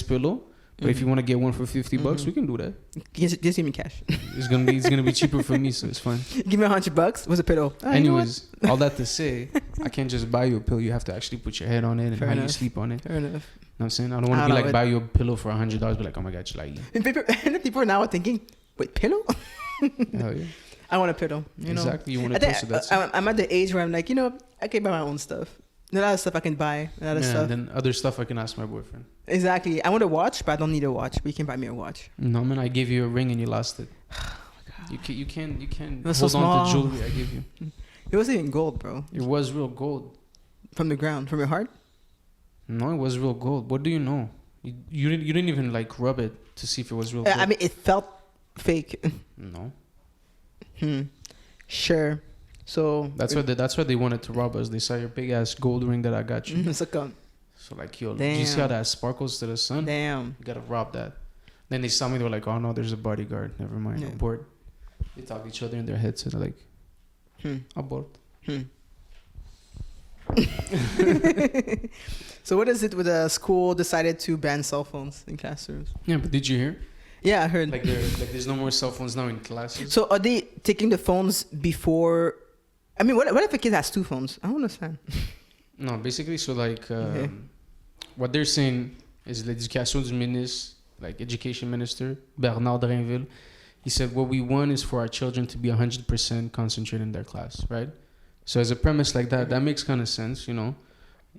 pillow, but if you want to get one for $50, we can do that. Just give me cash. It's gonna be cheaper for me, so it's fine. Give me $100. What's a pillow? Oh, you know what? Anyways, all that to say, I can't just buy you a pillow. You have to actually put your head on it and Fair how you enough. sleep on it. Fair enough. You know what I'm saying? I don't want I to be don't like know, buy you a pillow for $100, be like, oh my god, you like And people now are thinking, wait, pillow? hell yeah. I want a pillow. You know? Exactly. You want I to think post that. I'm at the age where I'm like, I can buy my own stuff. There's a lot of stuff I can buy. A lot of Yeah, stuff. and then other stuff I can ask my boyfriend. Exactly. I want a watch, but I don't need a watch. But you can buy me a watch. No man, I gave you a ring and you lost it. Oh You can't It was so hold on to small. jewelry I give you. It wasn't even gold, bro. It was real gold. From the ground, from your heart. No, it was real gold. What do you know? You didn't even like rub it to see if it was real gold. I mean, it felt fake. No. Sure. So That's why they wanted to rob us. They saw your big ass gold ring that I got you. So come. So like, yo, do you see how that sparkles to the sun? Damn. You gotta rob that. Then they saw me. They were like, oh no, there's a bodyguard. Never mind. Yeah. Abort. They talk to each other in their heads. So they're like, abort. So what is it with a school decided to ban cell phones in classrooms? Yeah, but did you hear? Yeah, I heard. Like there's no more cell phones now in classes. So are they taking the phones before? I mean, what if a kid has 2 phones? I don't understand. No, basically, so like Okay. what they're saying is l'éducation du ministre, like education minister Bernard Drinville, he said what we want is for our children to be 100% concentrated in their class, right? So as a premise like that makes kind of sense, you know.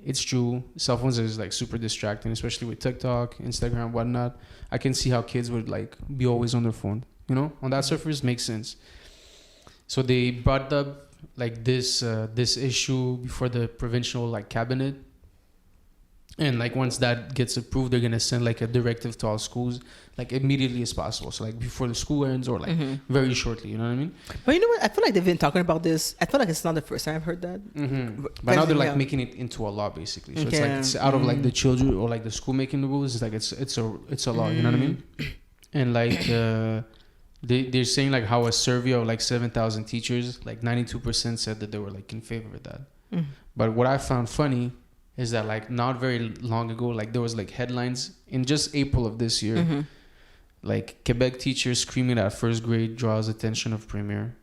It's true. Cell phones is like super distracting, especially with TikTok, Instagram, whatnot. I can see how kids would like be always on their phone, you know. On that surface, makes sense. So they brought up like this issue before the provincial like cabinet, and like once that gets approved, they're gonna send like a directive to all schools like immediately as possible. So like before the school ends or like very shortly. You know what I mean? But you know what? I feel like they've been talking about this. I feel like it's not the first time I've heard that. But now they're like Yeah. making it into a law basically. So Okay. it's like it's out of like the children or like the school making the rules. It's like it's a law. You know what I mean? And like they're saying like how a survey of like 7,000 teachers, like 92% said that they were like in favor of that. But what I found funny is that like not very long ago, like there was like headlines in just April of this year, like Quebec teachers screaming at first grade draws attention of premier.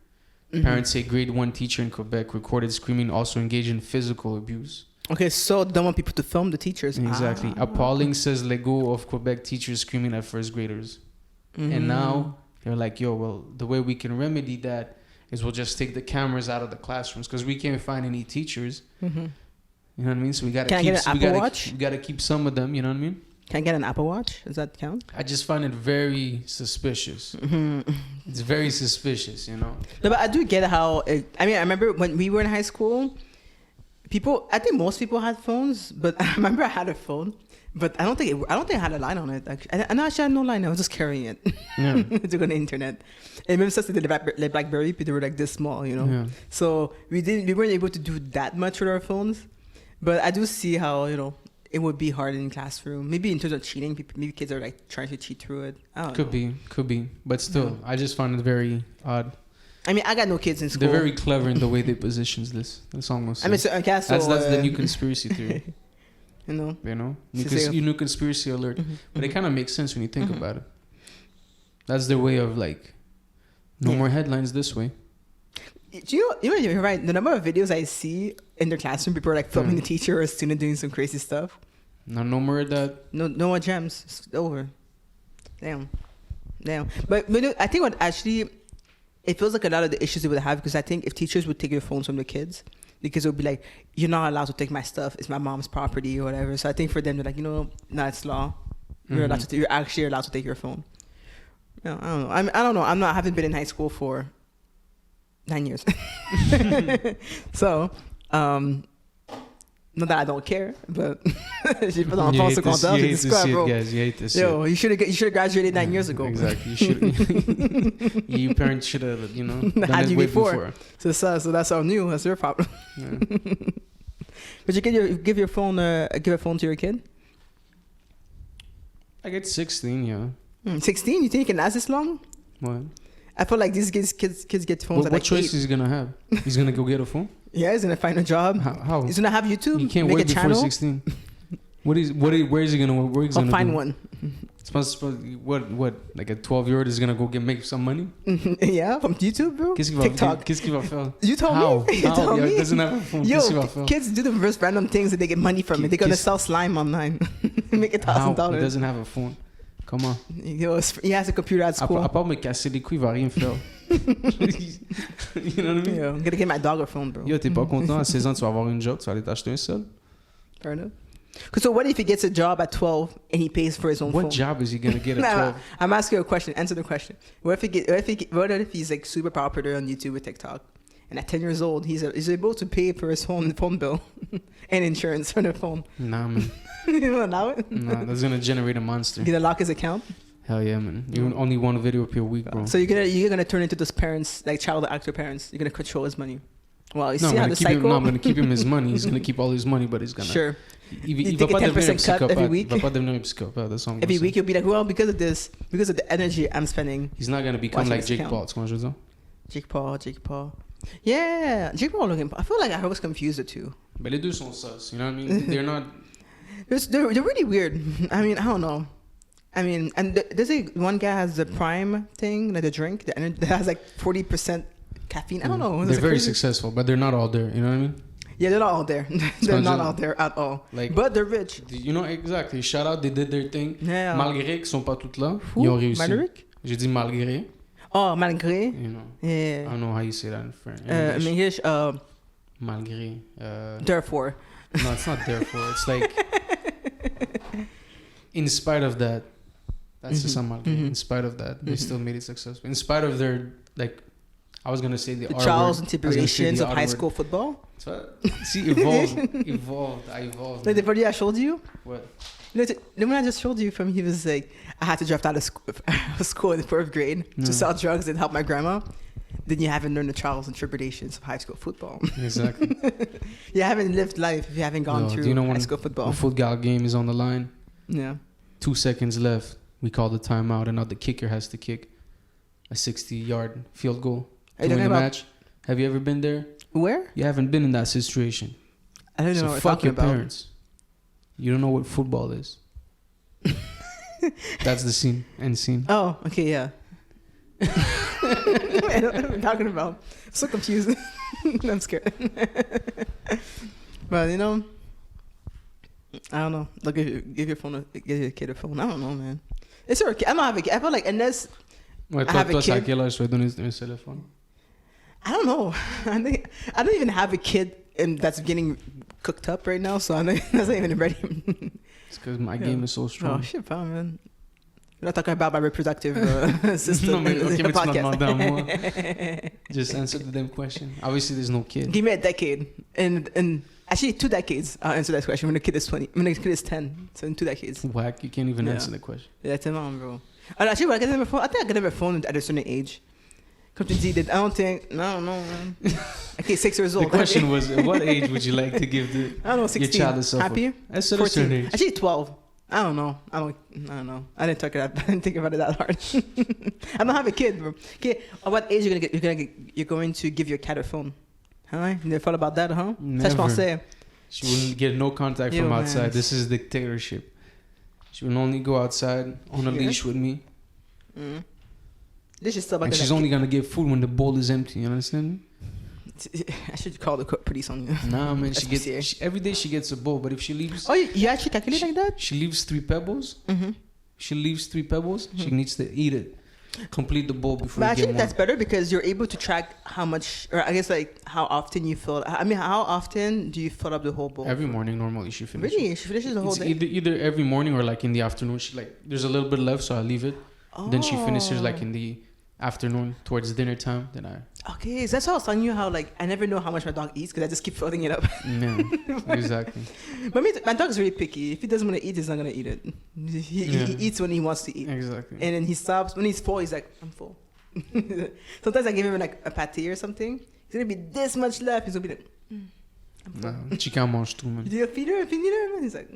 Parents say grade 1 teacher in Quebec recorded screaming, also engaged in physical abuse. Okay, so don't want people to film the teachers. Exactly. Appalling says Lego of Quebec teachers screaming at first graders. And now they're like, yo, well, the way we can remedy that is we'll just take the cameras out of the classrooms because we can't find any teachers. You know what I mean? So we gotta Can I keep. get an we Apple gotta, Watch? We gotta keep some of them. You know what I mean? Can I get an Apple Watch? Does that count? I just find it very suspicious. It's very suspicious, you know. No, but I do get how. I remember when we were in high school, I think most people had phones, but I remember I had a phone, but I don't think I had a line on it. Actually, I actually had no line. I was just carrying it to go on the internet. And même ça c'était the BlackBerry, but they were like this small, you know. Yeah. So we weren't able to do that much with our phones. But I do see how, it would be hard in classroom. Maybe in terms of cheating, maybe kids are like trying to cheat through it. I don't know. Could be. But still, I just find it very odd. I mean, I got no kids in school. They're very clever in the way they positions this. That's almost. I mean, so, that's the new conspiracy theory. New conspiracy alert. But it kind of makes sense when you think about it. That's their way of like, no more headlines this way. You're right. The number of videos I see in their classroom, people are like filming the teacher or a student doing some crazy stuff. No more of that. No more gems. It's over. Damn. But I think what actually, it feels like a lot of the issues they would have, because I think if teachers would take your phones from the kids would be like, you're not allowed to take my stuff. It's my mom's property or whatever. So I think for them, they're like, no, it's law. You're actually allowed to take your phone. I don't know. I don't know. I haven't been in high school for 9 years. So, not that I don't care, but j'ai pas d'enfant secondaire, j'ai dit quoi, bro? Guys, you hate this Yo, you should have graduated 9 years ago. Exactly. You should. You parents should have, done had it you way before. So that's on you. That's your problem. Yeah. But you give a phone to your kid? I get 16, yeah. 16? You think you can last this long? What? I feel like these kids get phones at what like choice 8. is he gonna have? He's gonna go get a phone? Yeah, he's gonna find a job. How? He's gonna have YouTube. He can't make wait a before channel. 16. Where is he gonna work? I'll find one. What? Like a 12-year-old is gonna go make some money? Yeah, from YouTube, bro. TikTok. Qu'est-ce qu'il va faire? You told me. You told me. He doesn't have a phone. Yo, kids do the most random things that they get money from it. They're gonna sell slime online. Make $1,000. He doesn't have a phone. Come on. Yo, he has a computer at school. À part me casser les couilles, il va rien faire. You know what I mean? Yo, I'm gonna get my dog a phone, bro. Yo, t'es pas content, à 16 ans, tu vas avoir une job, tu vas aller t'acheter un seul. Fair enough. So what if he gets a job at 12 and he pays for his own phone? What job is he gonna get at 12? I'm asking you a question. Answer the question. What if he's like super popular on YouTube with TikTok, and at 10 years old he's able to pay for his phone bill and insurance for the phone? Nah, man. You don't allow it? Nah, that's gonna generate a monster. You gonna lock his account? Hell yeah, man. You only one video per week, bro. So you're gonna turn into those parents, like child actor parents. You're gonna control his money. Well, you see how the cycle. I'm gonna keep him his money. He's gonna keep all his money, but he's gonna. Sure. Il va pas devenir un psychopathe. Every week. Il va pas devenir un psychopathe. That's all. Every week you'll be like, well, because of the energy I'm spending. He's not gonna become like Jake Paul. Tu vois ce que je veux dire? Jake Paul. Yeah, Jake Paul looking. I feel like I was confused the two. But les deux sont sus. You know what I mean? They're not. They're really weird. I mean, I don't know. I mean, and there's one guy has the Prime thing, like the drink, that has like 40% caffeine. I don't know. They're very successful, but they're not all there. You know what I mean? Yeah, they're not all there. They're not all there at all. Like, but they're rich. You know, exactly. Shout out, they did their thing. Yeah. Malgré qu'ils sont pas toutes là, ils ont réussi. Malgré? J'ai dit malgré. Oh, malgré. You know. Yeah. I don't know how you say that in French. In English, malgré. Therefore. No, it's not therefore. It's like in spite of that. That's just malgré. In spite of that, they still made it successful. In spite of their I was gonna say the trials and tribulations of high school football. See, evolved. I evolved. Like the video I showed you. What? The one I just showed you from, he was like, I had to draft out of school in the 4th grade to sell drugs and help my grandma. Then you haven't learned the trials and tribulations of high school football. Exactly. You haven't lived life if you haven't gone through high school football. A football game is on the line. Yeah. 2 seconds left. We call the timeout, and now the kicker has to kick a 60-yard field goal to win the match. Have you ever been there? Where? You haven't been in that situation. I don't know what you're fuck talking your about. parents. You don't know what football is. That's the scene. End scene. Oh, okay, yeah. I don't know what you're talking about. I'm so confused. I'm scared. But, I don't know. Like, give your kid a phone. I don't know, man. It's okay. I don't have a kid. I feel like unless Ouais, I have a kid. À quel âge tu vas donner un téléphone? I don't know. I don't even have a kid that's getting cooked up right now, so that's not even ready. It's because my game is so strong. Oh, shit, fam, man. We're not talking about my reproductive system. No, mais okay, mais tu m'as demandé à moi. podcast. Just answer the damn question. Obviously, there's no kid. Give me a decade. And actually, 2 decades, I'll answer that question. When the kid is 20. When the kid is 10. So in 2 decades. Whack. You can't even answer the question. Yeah, it's on, bro. And actually, when I think I could have a phone at a certain age. Come to see that I don't think. No, man. I Okay, 6 years old. The question was, at what age would you like to give I don't know, 16. your child a cell phone? Happy? At a certain age. Actually, 12. I don't know. I don't know. I didn't think about it that hard. I don't have a kid, bro. Okay, at what age you're going to give your cat a phone? Huh? You never thought about that, huh? Ça, je pensais. She wouldn't get no contact from outside. Man. This is dictatorship. She will only go outside on a leash with me. Mm. This is still and she's only gonna get food when the bowl is empty. You understand me? I should call the police on you. Nah, man. Every day she gets a bowl, but if she leaves, oh, you actually calculate like that? She leaves 3 pebbles. Mm-hmm. She leaves 3 pebbles. Mm-hmm. She needs to eat it. Complete the bowl before. But I think that's better because you're able to track how much, or I guess like how often you fill. I mean, how often do you fill up the whole bowl? Every morning, normally she finishes. Really, she finishes the whole day. Either every morning or like in the afternoon. She there's a little bit left, so I leave it. Oh. Then she finishes like in the afternoon towards dinner time. Then I. Okay, so that's why I was telling you how like I never know how much my dog eats because I just keep filling it up. Yeah, exactly. But my dog's really picky. If he doesn't want to eat, he's not gonna eat it. He eats when he wants to eat. Exactly. And then he stops when he's full. He's like, I'm full. Sometimes I give him like a pâté or something. He's gonna be this much left. He's gonna be like, I'm full. Nah, Chica mange tout, man. You feed her. He's like,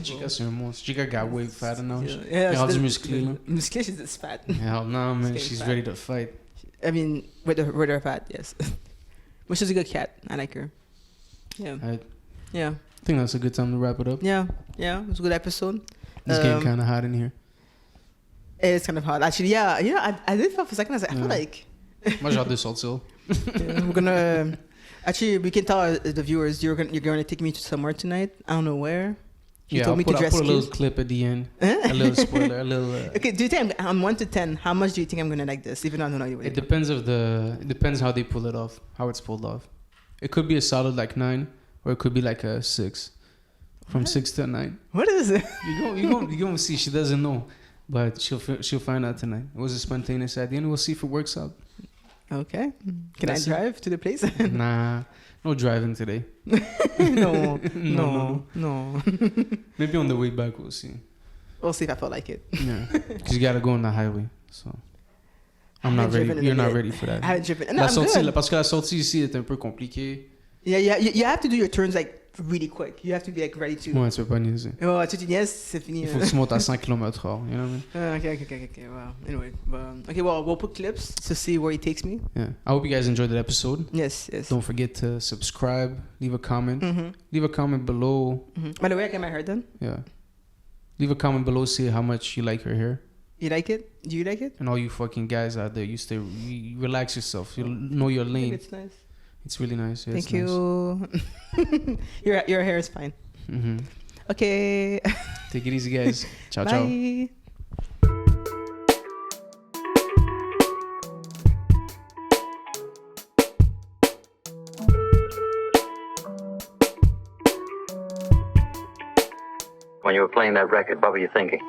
Chica, c'est un monstre. Chica got way fatter now. Yeah, she's musclée. Musclée, she's just fat. Hell no, man. She's ready to fight. I mean, with her fat, yes. But she's a good cat. I like her. Yeah. Yeah. I think that's a good time to wrap it up. Yeah. Yeah. It was a good episode. It's getting kind of hot in here. It is kind of hot. Actually, yeah. You know, I did feel for a second. I was like, I feel like... Moi, j'ai hâte de sortir. We're going to... Actually, we can tell the viewers you're going to take me to somewhere tonight. I don't know where. You told me to dress I'll put a little clip at the end. A little spoiler. A little... Okay, do you think I'm 1 to 10, how much do you think I'm going to like this? Even though I don't know you. It depends how they pull it off. How it's pulled off. It could be a solid like 9. Or it could be like a 6. From 6 to 9. What is it? You're going to see. She doesn't know. But she'll find out tonight. It was a spontaneous idea. And we'll see if it works out. Okay. Can I drive to the place? Nah. No driving today. No. Maybe on the way back we'll see. We'll see if I feel like it. Yeah. Because you got to go on the highway. So... I'm not ready. You're not ready for that. I haven't driven. No, parce que la sortie ici est un peu compliquée. Yeah. You have to do your turns like really quick. You have to be like ready to. Ouais, tu peux pas niaiser. Oh, tu niaises, c'est fini. Il faut que tu montes à 5 km/h. You know what I mean? Okay. Wow. Anyway, okay. Well, we'll put clips to see where he takes me. Yeah. I hope you guys enjoyed that episode. Yes. Don't forget to subscribe. Leave a comment. Mm-hmm. Leave a comment below. Mm-hmm. By the way, I got my hair done. Yeah. Leave a comment below. See how much you like her hair. You like it? Do you like it? And all you fucking guys out there, you relax yourself. You know your lane. It's nice. It's really nice. Yeah, Thank you. Nice. Your hair is fine. Mm-hmm. Okay. Take it easy, guys. Ciao, Bye. ciao. When you were playing that record, what were you thinking?